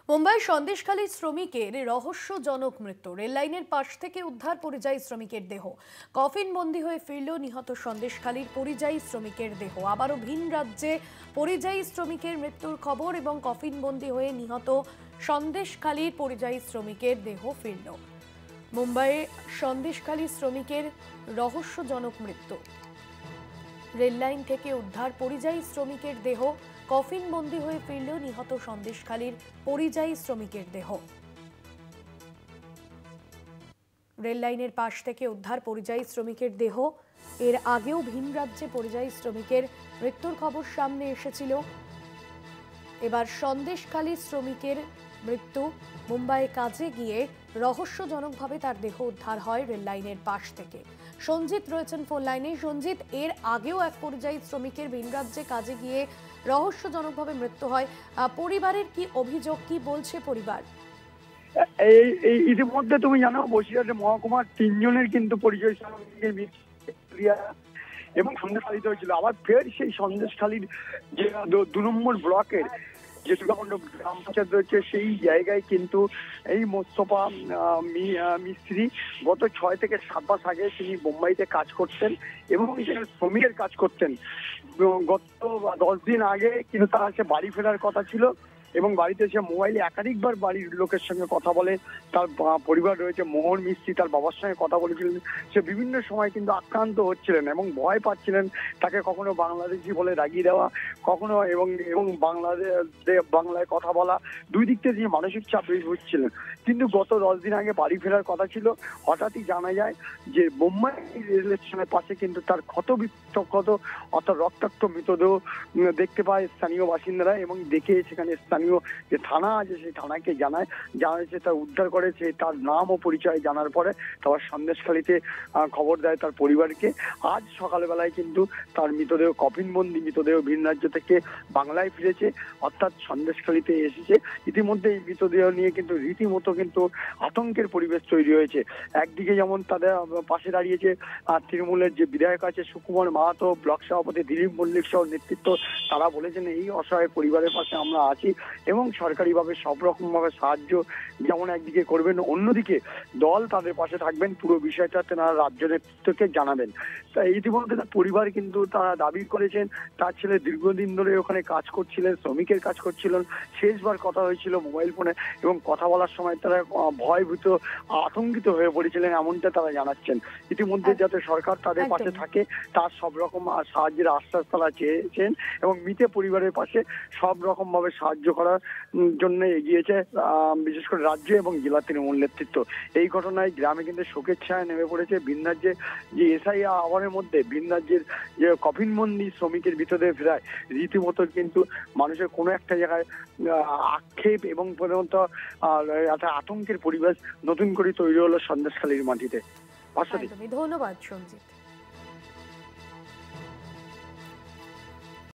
মুম্বাই সন্দেশখালী শ্রমিকের রহস্যজনক মৃত্যু। রেল লাইনের পাশ থেকে উদ্ধার পরিযায়ী শ্রমিকের দেহ। কফিন বন্দী হয়ে ফিরল নিহত সন্দেশখালীর পরিযায়ী শ্রমিকের দেহ। আবারও ভিন রাজ্যে পরিযায়ী শ্রমিকের মৃত্যুর খবর এবং কফিন বন্দী হয়ে নিহত সন্দেশখালীর পরিযায়ী শ্রমিকের দেহ ফিরল। মুম্বাইয়ে সন্দেশখালী শ্রমিকের রহস্যজনক মৃত্যু। রেল লাইন থেকে উদ্ধার পরিযায়ী শ্রমিকের দেহ। কফিন বন্দী হয়ে ফিরল নিহত সন্দেশখালীর পরিযায়ী শ্রমিকের দেহ। রেল লাইনের পাশ থেকে উদ্ধার পরিযায়ী শ্রমিকের দেহ। এর আগেও ভিন রাজ্যে পরিযায়ী শ্রমিকের মৃত্যুর খবর সামনে এসেছিল। এবার সন্দেশখালী শ্রমিকের মৃত্যু। মুম্বাইয়ে কাজে গিয়ে রহস্যজনকভাবে তার দেহ উদ্ধার হয় রেল লাইনের পাশ থেকে। সঞ্জিত রয়েছেন ফোন লাইনে। সঞ্জিত, এর আগেও এক পরিযায়ী শ্রমিকের ভিন রাজ্যে কাজে গিয়ে রহস্যজনকভাবে মৃত্যু হয়। পরিবারের কি অভিযোগ, কি বলছে পরিবার? ইতিমধ্যে তুমি জানো বসিরহাটের মহকুমার 3 জনের কিন্তু পরিচয় এবং সন্দেশখালীতে হয়েছিল। আবার ফের সেই সন্দেশখালীর যে 2 নম্বর ব্লকের যে দুর্গামন্ড গ্রাম পঞ্চায়েত রয়েছে সেই জায়গায় কিন্তু এই মোস্তফা মিস্ত্রি গত 6 থেকে 7 মাস আগে তিনি মুম্বাইতে কাজ করতেন এবং শ্রমিকের কাজ করতেন। গত 10 দিন আগে কিন্তু তার কাছে বাড়ি ফেরার কথা ছিল এবং বাড়িতে এসে মোবাইলে একাধিকবার বাড়ির লোকের সঙ্গে কথা বলে। তার পরিবার রয়েছে, মোহন মিস্ত্রি তার বাবার সঙ্গে কথা বলেছিলেন। সে বিভিন্ন সময় কিন্তু আক্রান্ত হচ্ছিলেন এবং ভয় পাচ্ছিলেন তাকে কখনো বাংলাদেশি বলে রাগিয়ে দেওয়া, কখনো এবং বাংলায় কথা বলা, দুই দিক থেকে তিনি মানসিক চাপ বেশ হচ্ছিলেন। কিন্তু গত 10 দিন আগে বাড়ি ফেরার কথা ছিল। হঠাৎই জানা যায় যে মুম্বাই রেল স্টেশনের পাশে কিন্তু তার ক্ষত অর্থাৎ রক্তাক্ত মৃতদেহ দেখতে পায় স্থানীয় বাসিন্দারা এবং দেখে সেখানে স্থানীয় যে থানা আছে সেই থানাকে জানাচ্ছে, তার উদ্ধার করেছে। তার নাম ও পরিচয় জানার পরে তারপর সন্দেশখালীতে খবর দেয় তার পরিবারকে। আজ সকালবেলায় কিন্তু তার মৃতদেহ, কফিনবন্দি মৃতদেহ ভিন রাজ্য থেকে বাংলায় ফিরেছে, অর্থাৎ সন্দেশখালীতে এসেছে। ইতিমধ্যে এই মৃতদেহ নিয়ে কিন্তু রীতিমতো কিন্তু আতঙ্কের পরিবেশ তৈরি হয়েছে। একদিকে যেমন তাদের পাশে দাঁড়িয়েছে তৃণমূলের যে বিধায়ক আছে সুকুমার মাহাতো, ব্লক সভাপতি দিলীপ মল্লিক সহ নেতৃত্ব। তারা বলেছেন এই অসহায় পরিবারের পাশে আমরা আছি এবং সরকারিভাবে সব রকম ভাবে সাহায্য যেমন একদিকে করবেন, অন্যদিকে দল তাদের পাশে থাকবেন। পুরো বিষয়টা তারা রাজ্য নেতৃত্বকে জানাবেন। তাই ইতিমধ্যে তার পরিবার কিন্তু তারা দাবি করেছেন তার ছেলে দীর্ঘদিন ধরে ওখানে কাজ করছিলেন, শ্রমিকের কাজ করছিলেন। শেষবার কথা হয়েছিল মোবাইল ফোনে এবং কথা বলার সময় তারা ভয়ভীত, আতঙ্কিত হয়ে পড়েছিলেন, এমনটা তারা জানাচ্ছেন। ইতিমধ্যে যাতে সরকার তাদের পাশে থাকে তার সব রকম সাহায্যের আশ্বাস তারা চেয়েছেন এবং মৃত পরিবারের পাশে সব রকম ভাবে সাহায্য করার জন্য এগিয়েছে বিশেষ করে রাজ্য এবং জেলা তৃণমূল নেতৃত্ব। এই ঘটনায় গ্রামে কিন্তু শোকের ছায়া নেমে পড়েছে। ভিন রাজ্যে যে এসআই আহ্বানের মধ্যে ভিন রাজ্যের যে কফিনবন্দি শ্রমিকের মৃতদেহ ফেরায় রীতিমতো কিন্তু মানুষের কোনো একটা জায়গায় আক্ষেপ এবং পর্যন্ত একটা আতঙ্কের পরিবেশ নতুন করে তৈরি হলো সন্দেশখালীর মাটিতে। ধন্যবাদ সঞ্জিত।